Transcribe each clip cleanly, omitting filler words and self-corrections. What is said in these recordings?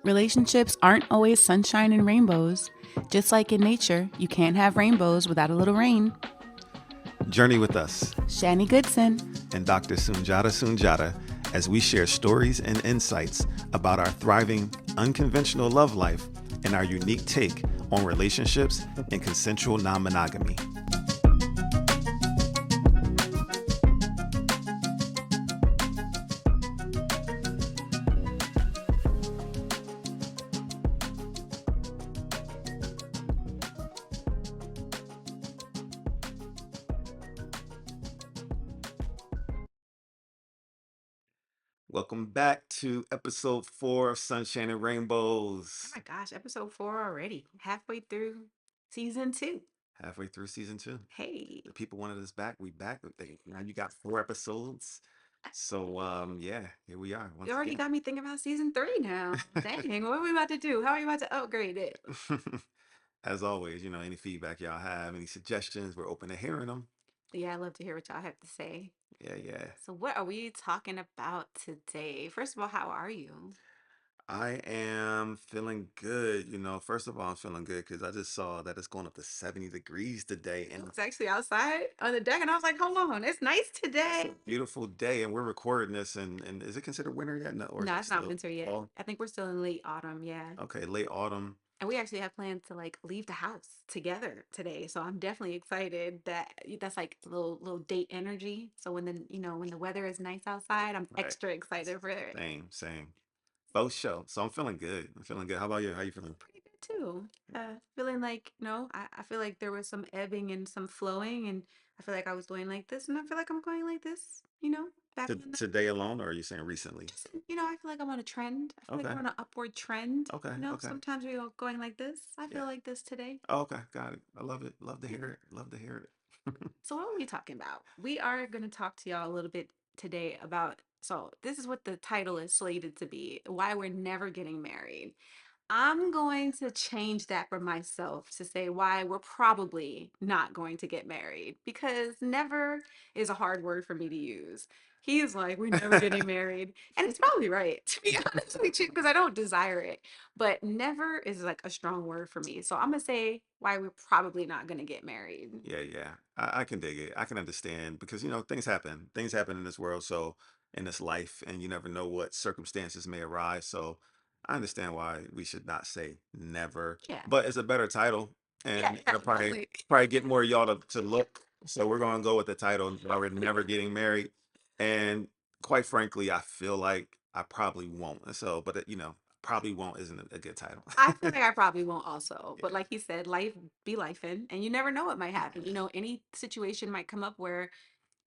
Relationships aren't always sunshine and rainbows. Just like in nature, you can't have rainbows without a little rain. Journey with us Shani Goodson. and Dr. Sunjata as we share stories and insights about our thriving, unconventional love life and our unique take on relationships and consensual non monogamy. Welcome back to episode 4 of SunShan Oh Rainbows. my gosh, episode 4 already. Halfway through season 2. Halfway through season 2. Hey, The people wanted us back. We back. Now you got 4 episodes. So yeah, here we are you once already again. got me thinking about season 3 now. Dang, what are we about to do? How are we about to upgrade it? As always, any feedback y'all have, any suggestions, we're open to hearing them. Yeah, I love to hear what y'all have to say. Yeah, yeah. So, what are we talking about today? First of all, how are you? I am feeling good. First of all, I'm feeling good because I just saw that it's going up to 70 degrees today, I and was actually outside on the deck and I was like, hold on, it's nice it's a today. beautiful day. And we're recording this, and is it considered winter yet? No, or is No, it it's not still winter yet. fall? I think we're still in late autumn, yeah. Okay, late autumn. And we actually have plans to like leave the house together today. So I'm definitely excited that that's like a little date energy. So when when the weather is nice outside, I'm Right. extra excited for it. Same. Both show. So I'm feeling good. I'm feeling good. How about you? How you feeling? Pretty good too. Feeling like, I feel like there was some ebbing and some flowing, and I feel like I was going like this, and I feel like I'm going like this, back on the Today alone, or are you saying recently? just, I feel like I'm on a trend. I feel like Okay. we're on an upward trend. Okay. Sometimes we go going like this. I Yeah. feel like this today. Oh, okay. Got it. I love it. Love to Yeah. hear it. Love to hear it. So what are we talking about? We are going to talk to y'all a little bit today about, so this is what the title is slated to be, why we're never getting married. I'm going to change that for myself to say why we're probably not going to get married because never is a hard word for me to use. He's like, we're never getting married. And it's probably right, to be honest with you, because I don't desire it. But never is like a strong word for me. So I'm going to say why we're probably not going to get married. Yeah. I can dig it. I can understand because things happen. Things happen in this world, so in this life, and you never know what circumstances may arise. So I understand why we should not say never, Yeah. but it's a better title, Yeah, and yeah, it'll probably definitely. probably get more of y'all to look. So we're gonna go with the title. Why we're never getting married, and quite frankly, I feel like I probably won't. So, but probably won't isn't a good title. I feel like I probably won't also, Yeah. but like he said, life be life and you never know what might happen. Any situation might come up where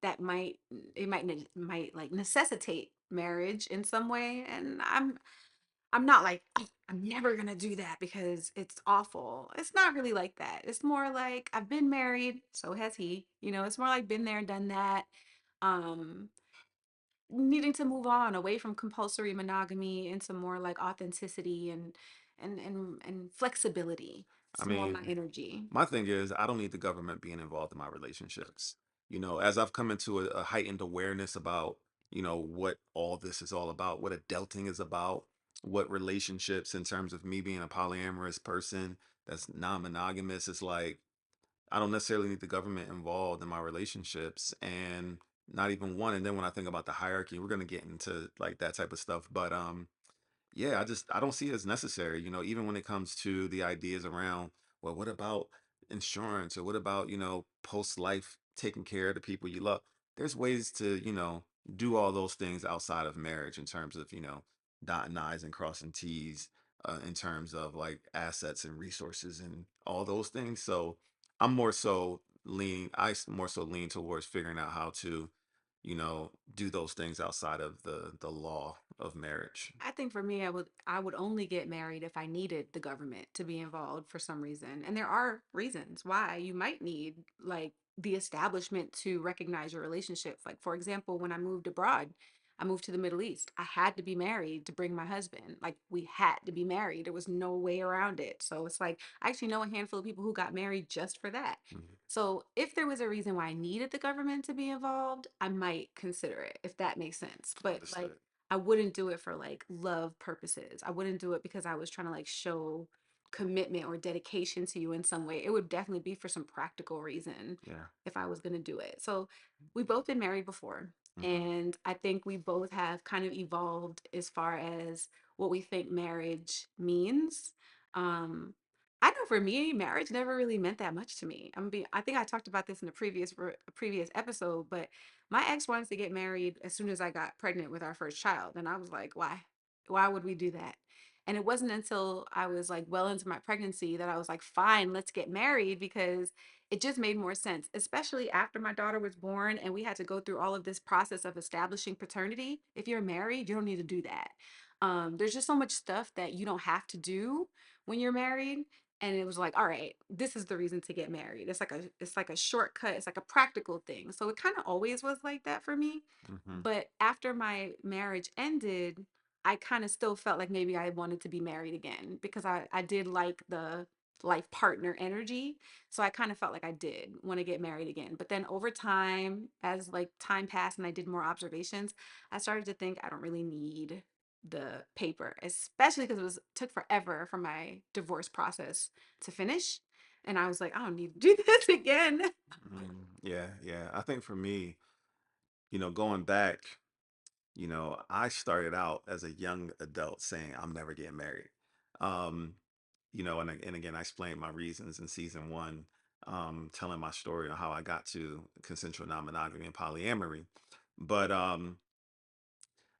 that might like necessitate marriage in some way, and I'm not like I'm never gonna do that because it's awful. It's not really like that. It's more like I've been married, so has he. It's more like been there, done that. Um, Needing to move on away from compulsory monogamy into more like authenticity and flexibility. I It's more my mean, energy. my thing is, I don't need the government being involved in my relationships. As I've come into a heightened awareness about, what all this is all about, what adulting is about, what relationships in terms of me being a polyamorous person that's non-monogamous is like, I don't necessarily need the government involved in my relationships and not even one. And then when I think about the hierarchy, we're gonna get into like that type of stuff. But yeah, I don't see it as necessary, even when it comes to the ideas around, well, what about insurance or what about, post life taking care of the people you love? There's ways to, do all those things outside of marriage in terms of, dotting I's and crossing T's, in terms of like assets and resources and all those things. So more so lean towards figuring out how to, do those things outside of the law of marriage. I think for me, I would only get married if I needed the government to be involved for some reason. And there are reasons why you might need like the establishment to recognize your relationship. Like for example, when I moved abroad, I moved to the Middle East. I had to be married to bring my husband. Like we had to be married. There was no way around it. So it's like I actually know a handful of people who got married just for that. Mhm. So if there was a reason why I needed the government to be involved, I might consider it if that makes sense. But like Understood. I wouldn't do it for like love purposes. I wouldn't do it because I was trying to like show commitment or dedication to you in some way. It would definitely be for some practical reason Yeah. if I was going to do it. So we've both been married before. Hmm. And I think we both have kind of evolved as far as what we think marriage means. Um, I know for me, marriage never really meant that much to me. I think I talked about this in a previous episode, but my ex wanted to get married as soon as I got pregnant with our first child. And I was like, why? Why would we do that? And it wasn't until I was like well into my pregnancy that I was like, fine, let's get married because it just made more sense, especially after my daughter was born and we had to go through all of this process of establishing paternity. If you're married, you don't need to do that. There's just so much stuff that you don't have to do when you're married, and it was like, all right, this is the reason to get married. It's like a shortcut. It's like a practical thing. So it kind of always was like that for me. Hmm. But after my marriage ended, I kind of still felt like maybe I wanted to be married again because I did like the life partner energy. So I kind of felt like I did want to get married again. But then over time, as like time passed and I did more observations, I started to think I don't really need the paper, especially because it was took forever for my divorce process to finish. And I was like, I don't need to do this again. Yeah, yeah. I think for me, going back, I started out as a young adult saying I'm never getting married. Um, and again, I explained my reasons in season one, telling my story on how I got to consensual non-monogamy and polyamory. But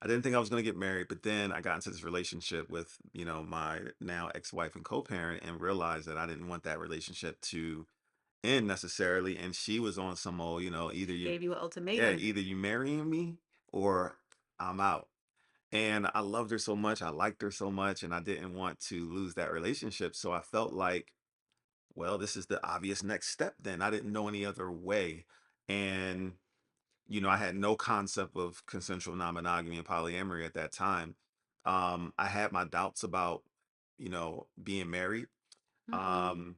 I didn't think I was going to get married, but then I got into this relationship with, my now ex-wife and co-parent and realized that I didn't want that relationship to end necessarily. And she was on some old, either She you, gave you an yeah, ultimatum. either you marrying me or I'm out. And I loved her so much. I liked her so much. And I didn't want to lose that relationship. So I felt like, well, this is the obvious next step then. I didn't know any other way. And, I had no concept of consensual non-monogamy and polyamory at that time. I had my doubts about, being married. Mm-hmm. Um,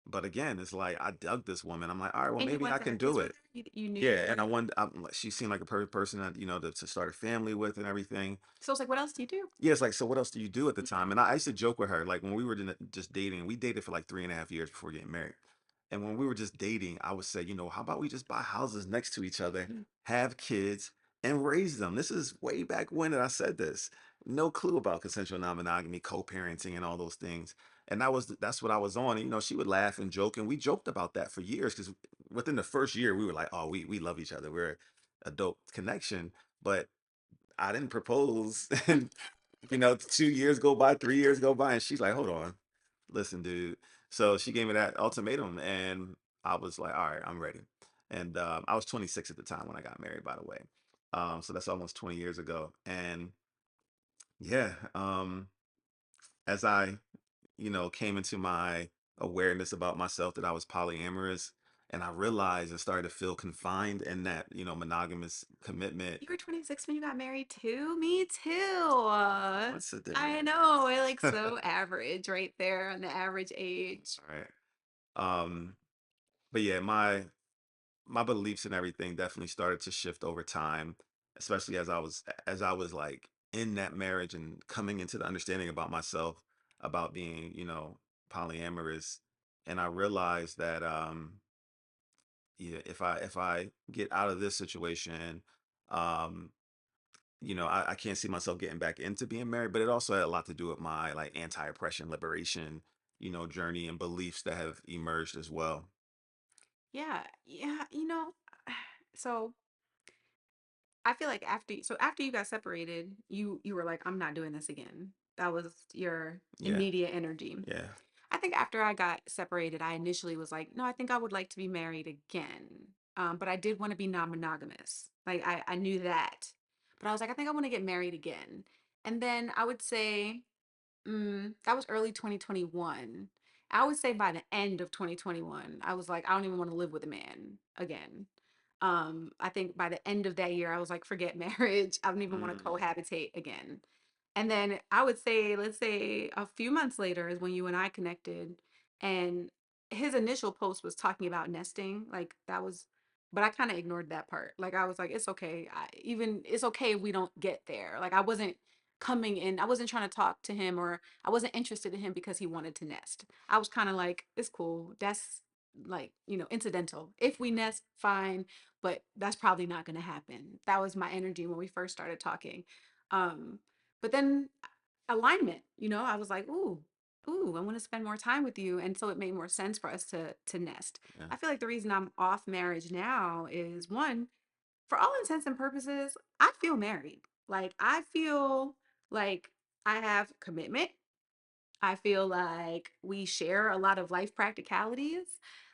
but again, it's like I dug this woman. I'm like, all right, well, And you maybe want I to can have do kids with it. her? You knew you Yeah, and wanted. she seemed like a perfect person that to start a family with and everything. So it's like, what else do you do? Yeah, it's like, so what else do you do at the time? And I used to joke with her, like when we were just dating, we dated for like 3.5 years before getting married. And when we were just dating, I would say, how about we just buy houses next to each other, have kids, and raise them? This is way back when that I said this. No clue about consensual non-monogamy, co-parenting, and all those things. And that's what I was on. And, she would laugh and joke, and we joked about that for years because within the first year, we were like, oh, we love each other. We're a dope connection. But I didn't propose, and 2 years go by, 3 years go by, and she's like, hold on, listen, dude. So she gave me that ultimatum, and I was like, all right, I'm ready. And I was 26 at the time when I got married, by the way. So that's almost 20 years ago. And yeah, as I, came into my awareness about myself that I was polyamorous, and I realized and started to feel confined in that, monogamous commitment. You were 26 when you got married too? Me too. What's the I difference? know. I like so average right there on the average age. All right. Um, but yeah, my beliefs and everything definitely started to shift over time, especially as I was like in that marriage and coming into the understanding about myself, about being, polyamorous. And I realized that yeah, if I get out of this situation, um, I can't see myself getting back into being married, but it also had a lot to do with my like anti-oppression liberation, journey and beliefs that have emerged as well. Yeah, yeah, so I feel like after you got separated, you were like, I'm not doing this again. That was your Yeah, immediate energy. yeah. I think after I got separated, I initially was like, no, I think I would like to be married again. But I did want to be non-monogamous. Like I knew that. But I was like, I think I want to get married again. And then I would say that was early 2021. I would say by the end of 2021, I was like, I don't even want to live with a man again. I think by the end of that year, I was like, forget marriage. I don't even want to Mm, cohabitate again. And then I would say, let's say a few months later is when you and I connected. And his initial post was talking about nesting. Like that was but I kind of ignored that part. Like I was like, it's okay. Even it's okay if we don't get there. Like I wasn't coming in. I wasn't trying to talk to him, or I wasn't interested in him because he wanted to nest. I was kind of like, it's cool. That's like, incidental. If we nest, fine, but that's probably not going to happen. That was my energy when we first started talking. Um, but then alignment, I was like, ooh, I want to spend more time with you. And so it made more sense for us to nest. Yeah. I feel like the reason I'm off marriage now is one, for all intents and purposes, I feel married. Like I feel like I have commitment. I feel like we share a lot of life practicalities.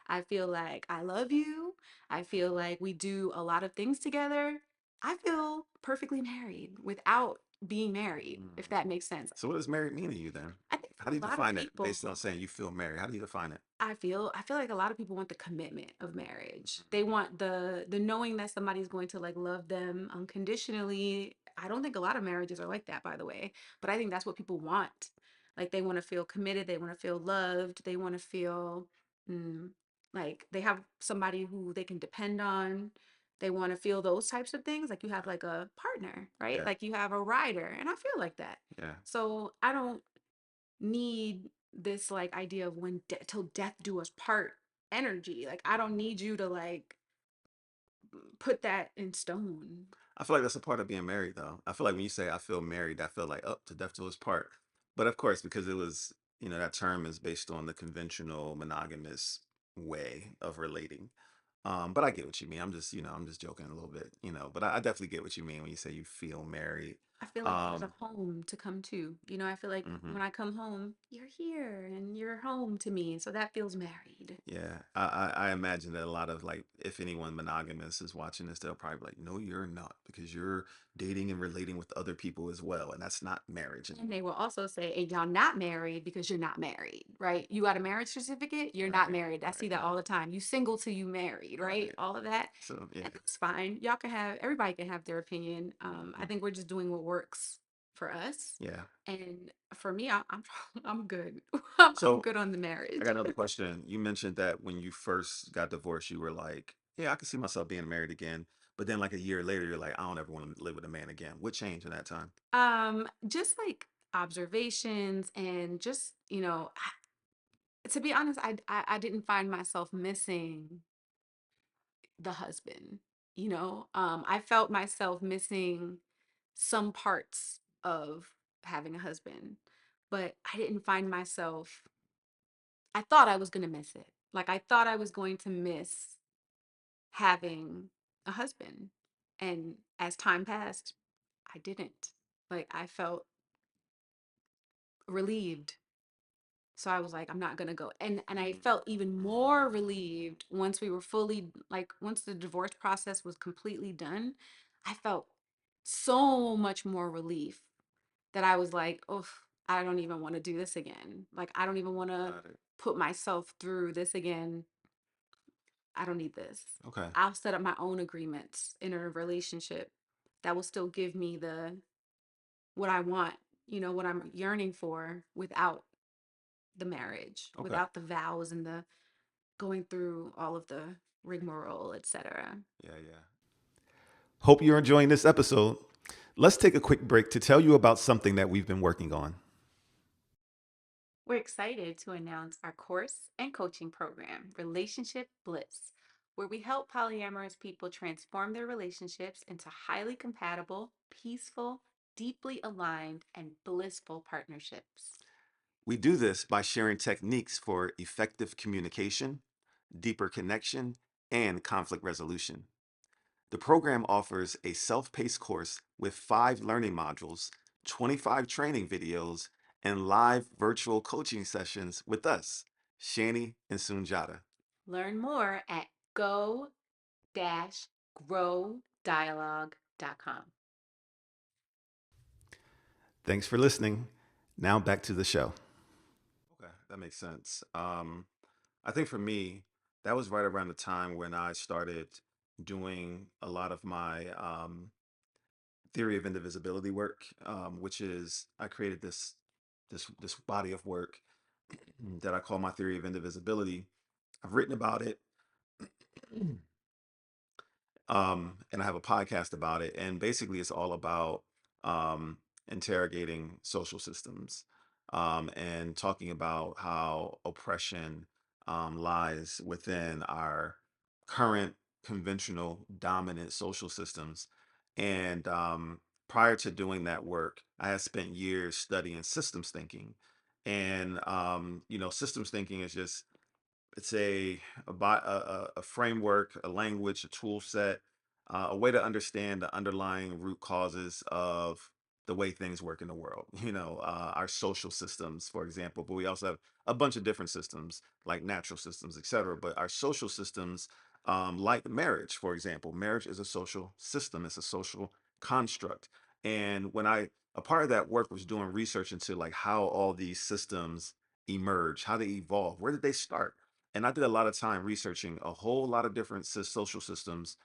I feel like I love you. I feel like we do a lot of things together. I feel perfectly married without being married, Mm. if that makes sense. So what does married mean to you then? I think How for do you a lot of define it people, based on saying you feel married? How do you define it? I feel like a lot of people want the commitment of marriage. They want the knowing that somebody's going to like love them unconditionally. I don't think a lot of marriages are like that, by the way, but I think that's what people want. Like they want to feel committed, they want to feel loved, they want to feel mm, like they have somebody who they can depend on. They want to feel those types of things. Like you have like a partner, right? Yeah. Like you have a rider, and I feel like that. Yeah. So I don't need this like idea of when till death do us part energy. Like I don't need you to like put that in stone. I feel like that's a part of being married, though. I feel like when you say I feel married, I feel like up to death to his part. But of course, because it was, that term is based on the conventional monogamous way of relating. But I get what you mean. I'm just joking a little bit, but I definitely get what you mean when you say you feel married. I feel like there's a Um, home to come to. I feel like mhm. when I come home, you're here and you're home to me. So that feels married. Yeah, I imagine that a lot of like, if anyone monogamous is watching this, they'll probably be like, no, you're not, because you're dating and relating with other people as well, and that's not marriage And anymore. they will also say, and y'all not married because you're not married, right? You got a marriage certificate, you're not Right, married. I see right, that all the time. You single till you married, right? right. All of that. So yeah, And that's fine. Y'all can have, everybody can have their opinion. I mhm, think we're just doing what works for us. yeah. And for me, I'm I'm good. I'm So good on the I marriage. got another question. You mentioned that when you first got divorced, you were like, yeah, I can see myself being married again. But then like a year later, you're like, I don't ever want to live with a man again. What changed in that time? Just like observations and just, to be honest, I didn't find myself missing the husband. I felt myself missing some parts of having a husband, but I didn't find myself, I thought I was going to miss it. Like I thought I was going to miss having a husband. And as time passed, I didn't. Like I felt relieved. So I was like, I'm not gonna go. And I felt even more relieved once we were fully, like once the divorce process was completely done. I felt so much more relief that I was like, oh, I don't even want to do this again. Like I don't even want to Got it. put myself through this again. I don't need this. Okay. I'll set up my own agreements in a relationship that will still give me the what I want, what I'm yearning for without the marriage, Okay. without the vows and the going through all of the rigmarole, etc. Yeah, yeah. Hope you're enjoying this episode. Let's take a quick break to tell you about something that we've been working on. We're excited to announce our course and coaching program, Relationship Bliss, where we help polyamorous people transform their relationships into highly compatible, peaceful, deeply aligned, and blissful partnerships. We do this by sharing techniques for effective communication, deeper connection, and conflict resolution. The program offers a self paced course with 5 learning modules, 25 training videos, and live virtual coaching sessions with us, Shani and Sunjata. Learn more at go-growdialogue.com. Thanks for listening. Now back to the show. Okay, that makes sense. I think for me, that was right around the time when I started doing a lot of my theory of indivisibility work, which is I created this body of work that I call my theory of indivisibility. I've written about it. And I have a podcast about it. And basically, it's all about um, interrogating social systems and talking about how oppression lies within our current conventional dominant social systems. And prior to doing that work, I had spent years studying systems thinking. And, systems thinking is just it's a framework, a language, a tool set, a way to understand the underlying root causes of the way things work in the world. Our social systems, for example, but we also have a bunch of different systems like natural systems, etc. But our social systems, like marriage, for example, marriage is a social system. It's a social construct. And a part of that work was doing research into like how all these systems emerge, how they evolve, where did they start? And I did a lot of time researching a whole lot of different social systems,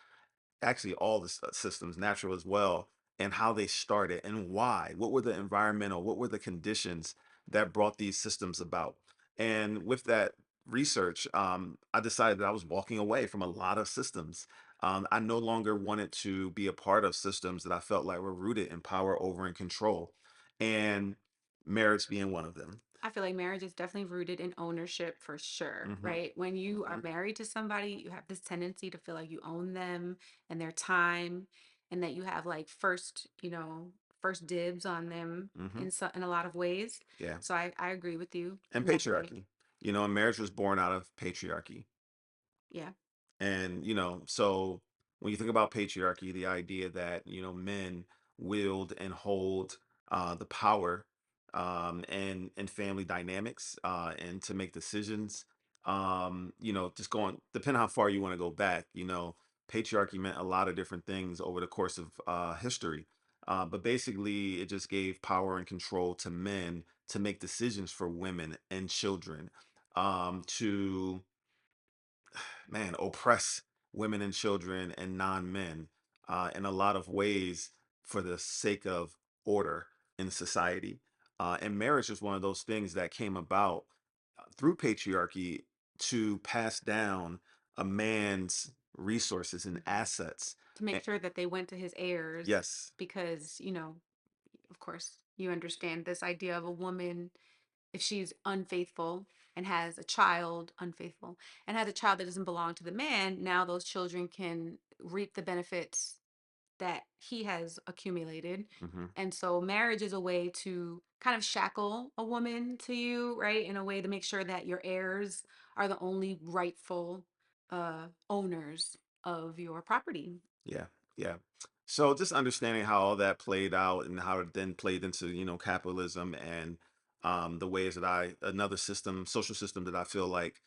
actually all the systems, natural as well, and how they started and why. What were the environmental, what were the conditions that brought these systems about? And with that research, I decided that I was walking away from a lot of systems. I no longer wanted to be a part of systems that I felt like were rooted in power over and control, and marriage being one of them. I feel like marriage is definitely rooted in ownership for sure, Hmm. right? When you are Hmm. married to somebody, you have this tendency to feel like you own them and their time, and that you have like first dibs on them Hmm. in a lot of ways. Yeah. So I agree with you And in that way. patriarchy. And marriage was born out of patriarchy. Yeah. And, so when you think about patriarchy, the idea that, men wield and hold the power and family dynamics and to make decisions, just going, depending how far you want to go back, patriarchy meant a lot of different things over the course of history. But basically, it just gave power and control to men to make decisions for women and children, to oppress women and children and non-men in a lot of ways for the sake of order in society. And marriage is one of those things that came about through patriarchy to pass down a man's resources and assets. To make And, sure that they went to his heirs yes. because, of course, you understand this idea of a woman if she's unfaithful and has a child unfaithful and has a child that doesn't belong to the man, now those children can reap the benefits that he has accumulated. Hmm. And so marriage is a way to kind of shackle a woman to you, right? In a way to make sure that your heirs are the only rightful owners of your property. Yeah, yeah. So just understanding how all that played out and how it then played into, capitalism and the ways that another system, social system that I feel like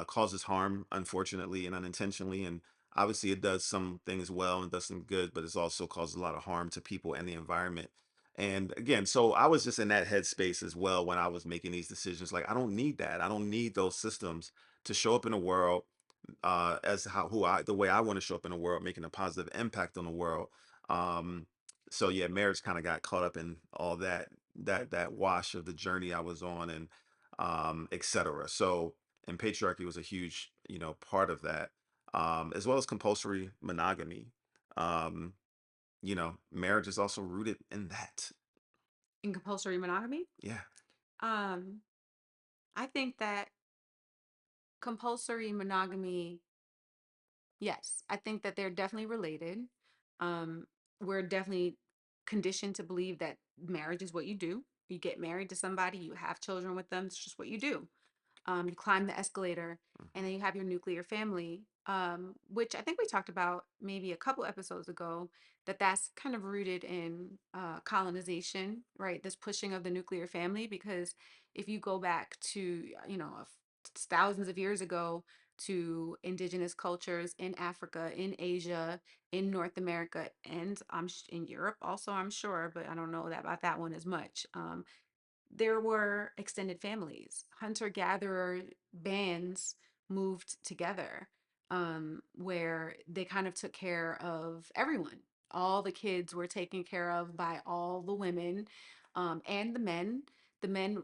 causes harm, unfortunately and unintentionally. And obviously it does some things well and does some good, but it's also caused a lot of harm to people and the environment. And again, so I was just in that headspace as well when I was making these decisions. Like, I don't need that. I don't need those systems to show up in the world as the way I want to show up in the world, making a positive impact on the world. Um, so yeah, marriage kind of got caught up in all that wash of the journey I was on and etc. So and patriarchy was a huge part of that, as well as compulsory monogamy. Um, marriage is also rooted in that. In compulsory monogamy, Yeah. um, I think that compulsory monogamy, yes, I think that they're definitely related. Um, we're definitely conditioned to believe that marriage is what you do. You get married to somebody, you have children with them, it's just what you do. You climb the escalator, and then you have your nuclear family, which I think we talked about maybe a couple episodes ago, that's kind of rooted in colonization, right? This pushing of the nuclear family, because if you go back to, thousands of years ago to indigenous cultures in Africa, in Asia, in North America, and in Europe also, I'm sure, but I don't know that about that one as much. There were extended families. Hunter gatherer bands moved together, where they kind of took care of everyone. All the kids were taken care of by all the women, and the men. The men,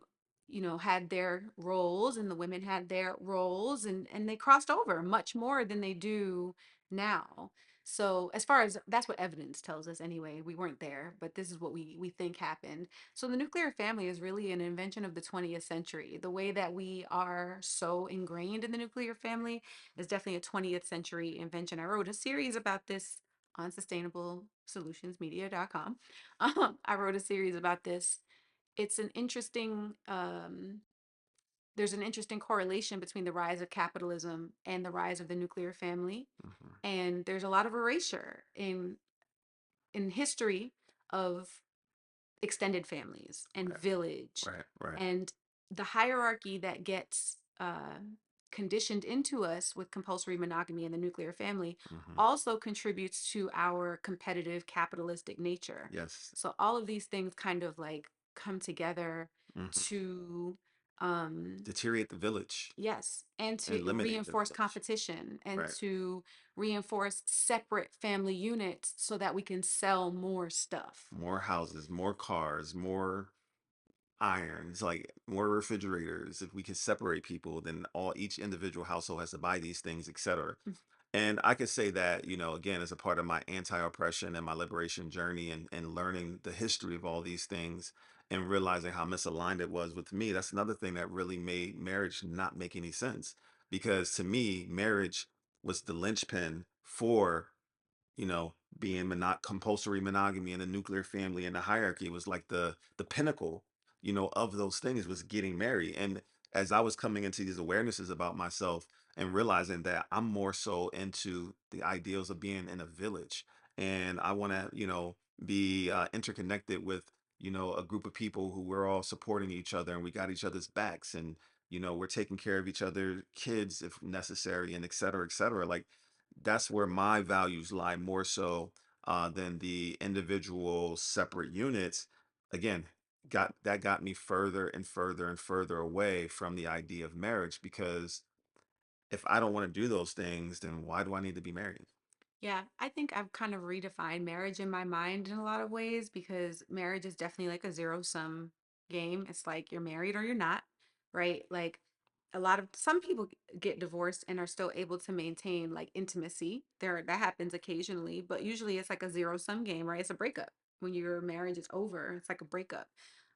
had their roles, and the women had their roles, and they crossed over much more than they do now. So as far as that's what evidence tells us anyway, we weren't there, but this is what we think happened. So the nuclear family is really an invention of the 20th century. The way that we are so ingrained in the nuclear family is definitely a 20th century invention. I wrote a series about this on sustainablesolutionsmedia.com. I wrote a series about this. It's an interesting there's an interesting correlation between the rise of capitalism and the rise of the nuclear family, Hmm. and there's a lot of erasure in history of extended families and Right, village, right, right. and the hierarchy that gets conditioned into us with compulsory monogamy and the nuclear family Hmm. also contributes to our competitive capitalistic nature. Yes. So all of these things kind of like come together Hmm. to um Deteriorate the village yes, and to eliminate the reinforce village. competition and Right. to reinforce separate family units so that we can sell more stuff. More houses, more cars, more irons, like more refrigerators. If we can separate people, then all each individual household has to buy these things, etc. And I could say that, again, as a part of my anti-oppression and my liberation journey and learning the history of all these things and realizing how misaligned it was with me, that's another thing that really made marriage not make any sense. Because to me, marriage was the linchpin for being compulsory monogamy and the nuclear family and the hierarchy was like the pinnacle, of those things was getting married. And as I was coming into these awarenesses about myself and realizing that I'm more so into the ideals of being in a village and I want to, be interconnected with, a group of people who we're all supporting each other and we got each other's backs and, we're taking care of each other kids if necessary and et cetera, et cetera. Like that's where my values lie more so than the individual separate units. Again, got me further and further and further away from the idea of marriage because if I don't want to do those things, then why do I need to be married? Yeah, I think I've kind of redefined marriage in my mind in a lot of ways because marriage is definitely like a zero sum game. It's like you're married or you're not, right? Like a lot of some people get divorced and are still able to maintain like intimacy. There that happens occasionally, but usually it's like a zero sum game, right? It's a breakup. When your marriage is over, it's like a breakup.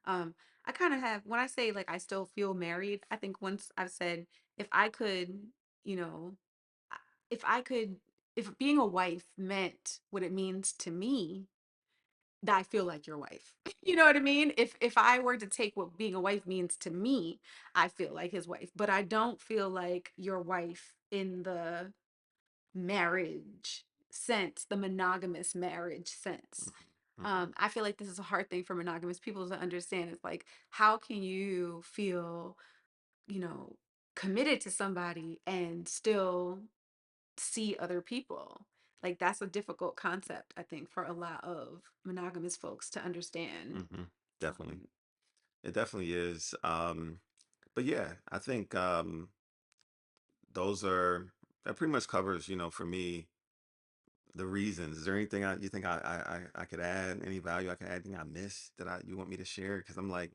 Um, I kind of have when I say like I still feel married, I think once I've said if I could, you know, I- if I could if being a wife meant what it means to me, that I feel like your wife. You know what I mean? If I were to take what being a wife means to me, I feel like his wife. But I don't feel like your wife in the marriage sense, the monogamous marriage sense. Hmm. I feel like this is a hard thing for monogamous people to understand. It's like, how can you feel, you know, committed to somebody and still see other people. Like that's a difficult concept, I think, for a lot of monogamous folks to understand. Hmm. Definitely. Um, It definitely is. But yeah, I think those are that pretty much covers, for me the reasons. Is there anything you think I could add? Any value I could add? Anything I missed that you want me to share? Because I'm like,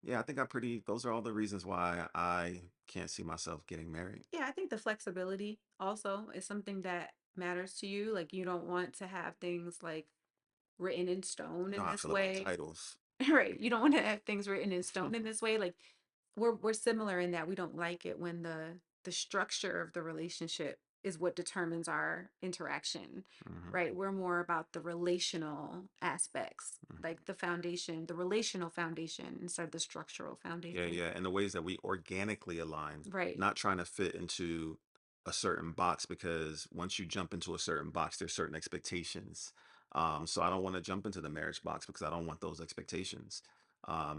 yeah, I think those are all the reasons why I can't see myself getting married. yeah, I think the flexibility also is something that matters to you. Like you don't want to have things like written in stone You know in how I this feel about way. titles. Right. You don't want to have things written in stone in this way. Like we're similar in that we don't like it when the structure of the relationship is what determines our interaction, Hmm. right? We're more about the relational aspects, like the foundation, the relational foundation instead of the structural Yeah, foundation. yeah, and the ways that we organically align, Right. not trying to fit into a certain box because once you jump into a certain box, there's certain expectations. So I don't want to jump into the marriage box because I don't want those expectations. I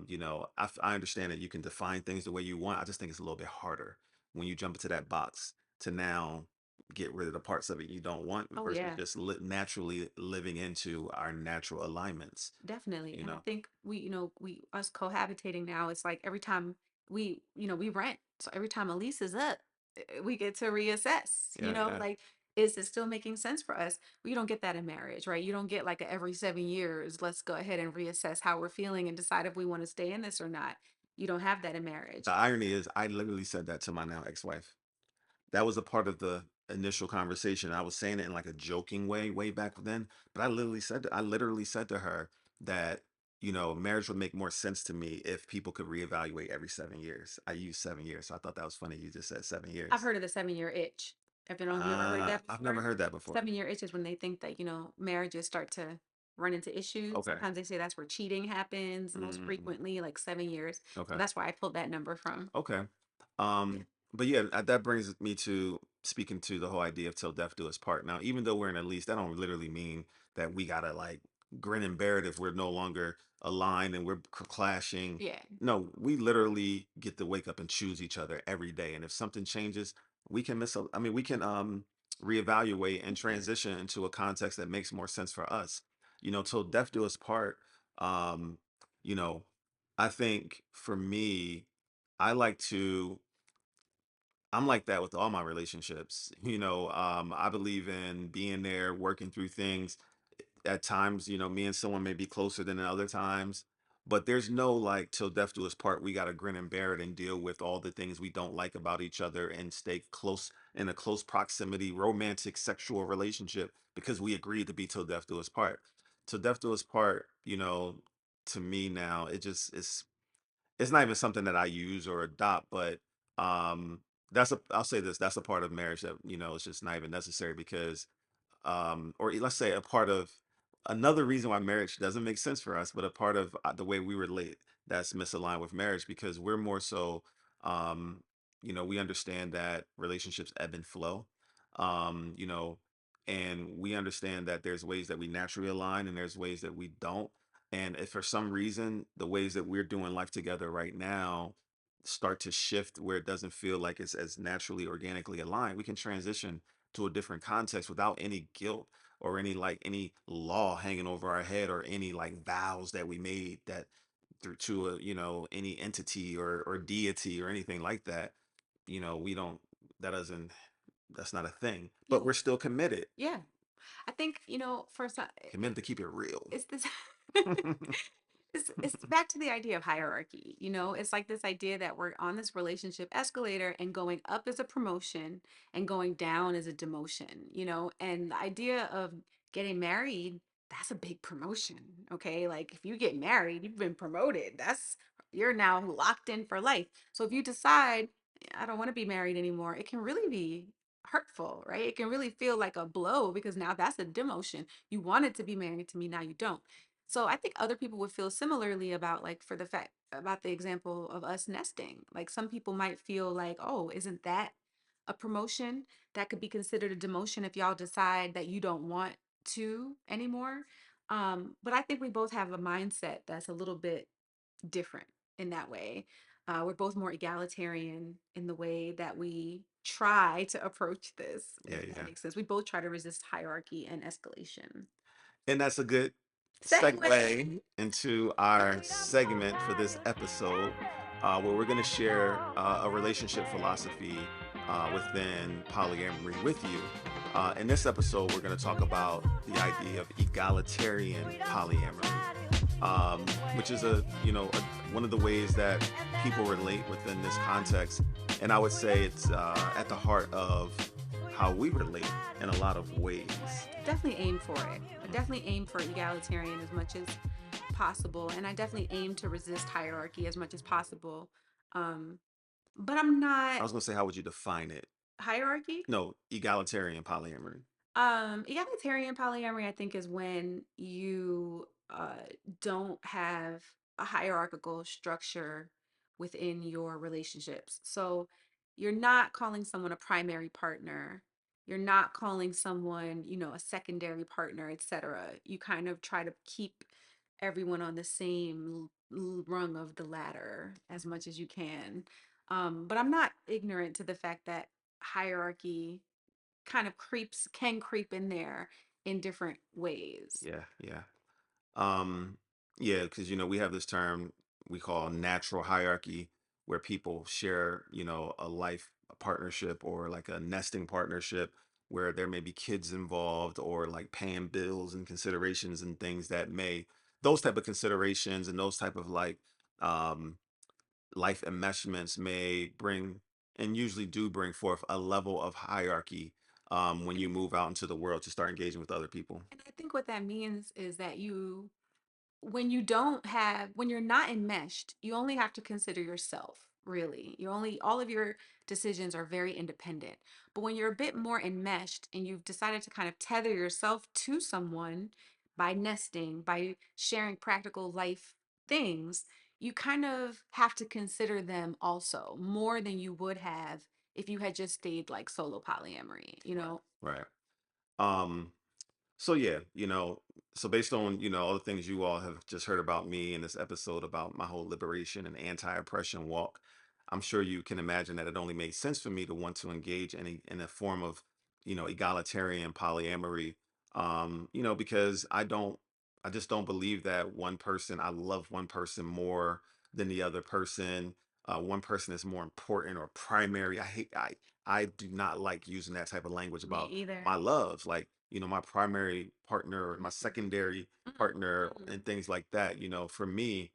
understand that you can define things the way you want. I just think it's a little bit harder when you jump into that box to now get rid of the parts of it you don't want Oh versus yeah. just naturally living into our natural alignments. Definitely. You And I know, think we us cohabitating now, it's like every time we rent. So every time a lease is up, we get to reassess, yeah, yeah. like, is it still making sense for us? We don't get that in marriage, right? You don't get like a every 7 years, let's go ahead and reassess how we're feeling and decide if we want to stay in this or not. You don't have that in The marriage. irony is, I literally said that to my now ex-wife. That was a part of the initial conversation. I was saying it in like a joking way way back then, but I literally said to her that, marriage would make more sense to me if people could reevaluate every 7 years. I used 7 years, so I thought that was funny. You just said seven I've years. heard of the 7-year itch. I don't know if you ever heard that I've never before. heard that before. 7-year itch is when they think that, marriages start to run into issues. Okay. Sometimes they say that's where cheating happens most Mm, frequently, like 7 years. So okay. that's where I pulled that number from. Okay. Yeah. But yeah, that brings me to speaking to the whole idea of till death do us part. Now, even though we're in a lease, that don't literally mean that we gotta like grin and bear it if we're no longer aligned and we're clashing. Yeah. No, we literally get to wake up and choose each other every day. And if something changes, we can we can reevaluate and transition into a context that makes more sense for us. Till death do us part. Um, you know, I think for me, I like to I'm like that with all my relationships. I believe in being there, working through things. At times, me and someone may be closer than at other times, but there's no like till death do us part. We got to grin and bear it and deal with all the things we don't like about each other and stay close in a close proximity, romantic, sexual relationship because we agreed to be till death do us part. Till death do us part, to me now, it's not even something that I use or adopt, but I'll say this, that's a part of marriage that, it's just not even necessary because or let's say a part of another reason why marriage doesn't make sense for us, but a part of the way we relate that's misaligned with marriage because we're more so, um, we understand that relationships ebb and flow, um, you know, and we understand that there's ways that we naturally align and there's ways that we don't. And if for some reason the ways that we're doing life together right now start to shift where it doesn't feel like it's as naturally organically aligned, we can transition to a different context without any guilt or any law hanging over our head or any like vows that we made that through to a any entity or deity or anything like that. We don't that doesn't that's not a thing, but Yo, we're still committed yeah. I think, for some, committed to keep it real. it's this it's back to the idea of hierarchy. It's like this idea that we're on this relationship escalator and going up is a promotion and going down is a demotion. And the idea of getting married, that's a big promotion. Okay, like if you get married, you've been promoted. You're now locked in for life. So if you decide I don't want to be married anymore, it can really be hurtful, right? It can really feel like a blow because now that's a demotion. You wanted to be married to me, now you don't. So I think other people would feel similarly about, like, for the fact about the example of us nesting. Like some people might feel like, oh, isn't that a promotion? That could be considered a demotion if y'all decide that you don't want to anymore. But I think we both have a mindset that's a little bit different in that way. We're both more egalitarian in the way that we try to approach this, Yeah, if that yeah. makes sense. We both try to resist hierarchy and escalation. And that's a good Segue. segue into our segment for this episode, where we're going to share a relationship philosophy within polyamory with you. In this episode, we're going to talk about the idea of egalitarian polyamory, which is one of the ways that people relate within this context. And I would say it's at the heart of how we relate in a lot of ways. Definitely aim for it. I definitely aim for egalitarian as much as possible, and I definitely aim to resist hierarchy as much as possible. Um, but I'm I not was going to say, how would you define it? hierarchy. No, egalitarian polyamory. Egalitarian polyamory, I think, is when you don't have a hierarchical structure within your relationships. So you're not calling someone a primary partner. You're not calling someone, a secondary partner, etc. You kind of try to keep everyone on the same rung of the ladder as much as you can. But I'm not ignorant to the fact that hierarchy kind of can creep in there in different ways. Yeah, yeah. Um, yeah, because we have this term we call natural hierarchy, where people share, a life a partnership or like a nesting partnership where there may be kids involved or like paying bills and considerations and things that may those type of considerations and those type of like um life enmeshments may bring and usually do bring forth a level of hierarchy when you move out into the world to start engaging with other people. And I think what that means is that you, when you're not enmeshed, you only have to consider yourself, really. You only, all of your decisions are very independent. But when you're a bit more enmeshed and you've decided to kind of tether yourself to someone by nesting, by sharing practical life things, you kind of have to consider them also more than you would have if you had just stayed like solo polyamory, you know? Right. Um, So yeah, so based on, all the things you all have just heard about me in this episode about my whole liberation and anti-oppression walk, I'm sure you can imagine that it only made sense for me to want to engage in a form of, egalitarian polyamory. Because I just don't believe that I love one person more than the other person. One person is more important or primary. I do not like using that type of language Me about either. my loves. Like, my primary partner or my Mm-mm, secondary mm-mm, partner mm-mm. and things like that. For me,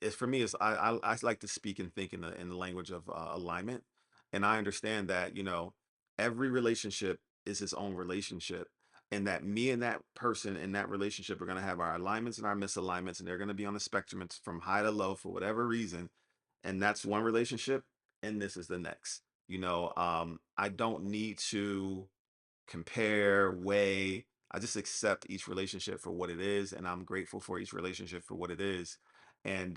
I like to speak and think in the language of alignment, and I understand that every relationship is its own relationship, and that me and that person in that relationship are going to have our alignments and our misalignments, and they're going to be on the spectrum. It's from high to low for whatever reason, and that's one relationship, and this is the next. I don't need to compare, weigh. I just accept each relationship for what it is, and I'm grateful for each relationship for what it is. And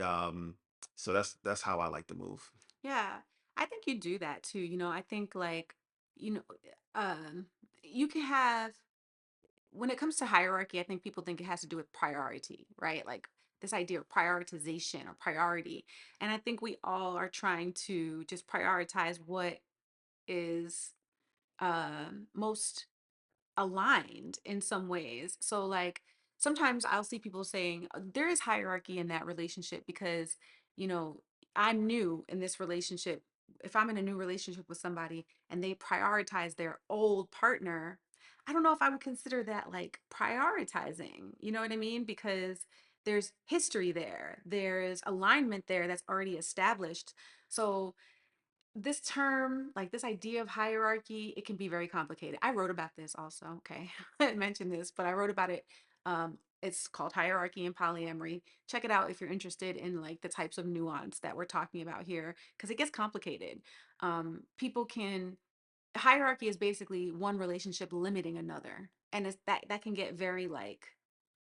so that's how I like to move. Yeah, I think you do that too. I think like, you know, um, you can have, when it comes to hierarchy, I think people think it has to do with priority, right? Like this idea of prioritization or priority. And I think we all are trying to just prioritize what is most aligned in some ways. So like sometimes I'll see people saying there is hierarchy in that relationship because, you know, I'm new in this relationship. If I'm in a new relationship with somebody and they prioritize their old partner, I don't know if I would consider that like prioritizing. You know what I mean? Because there's history there. There's alignment there that's already established. So this term, like this idea of hierarchy, it can be very complicated. I wrote about this also. Okay. I didn't mention this, but I wrote about it. It's called Hierarchy and Polyamory. Check it out if you're interested in like the types of nuance that we're talking about here, because it gets complicated. People can, hierarchy is basically one relationship limiting another. And it's that can get very like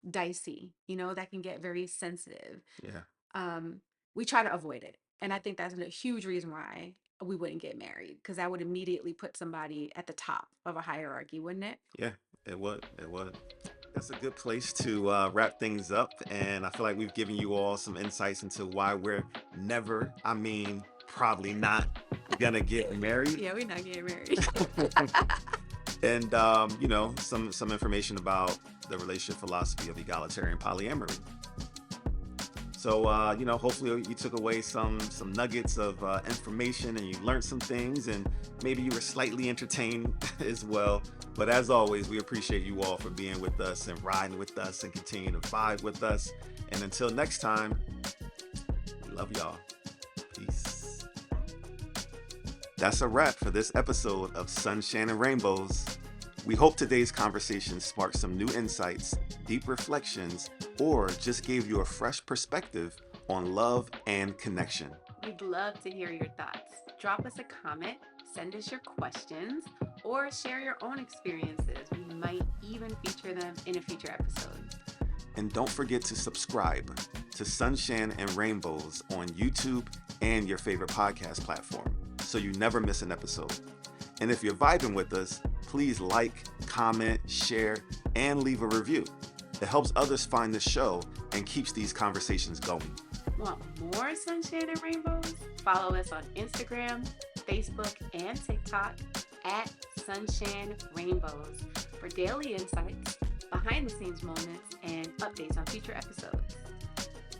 dicey, that can get very sensitive. Yeah, um, we try to avoid it. And I think that's a huge reason why we wouldn't get married, because that would immediately put somebody at the top of a hierarchy, wouldn't it? yeah, it would. It would. That's a good place to wrap things up. And I feel like we've given you all some insights into why we're never, I mean, probably not gonna get married. Yeah, we're not getting married. And some information about the relationship philosophy of egalitarian polyamory. So hopefully you took away some nuggets of information and you learned some things, and maybe you were slightly entertained as well. But as always, we appreciate you all for being with us and riding with us and continuing to vibe with us. And until next time, we love y'all. Peace. That's a wrap for this episode of SunShan Rainbows. We hope today's conversation sparked some new insights, deep reflections, or just gave you a fresh perspective on love and connection. We'd love to hear your thoughts. Drop us a comment, send us your questions, or share your own experiences. We might even feature them in a future episode. And don't forget to subscribe to SunShan and Rainbows on YouTube and your favorite podcast platform so you never miss an episode. And if you're vibing with us, please like, comment, share, and leave a review. It helps others find the show and keeps these conversations going. Want more Sunshine and Rainbows? Follow us on Instagram, Facebook, and TikTok at Sunshine Rainbows for daily insights, behind the scenes moments, and updates on future episodes.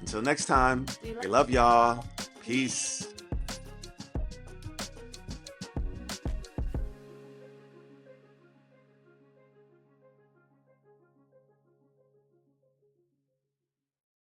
Until next time, We we love y'all. Peace.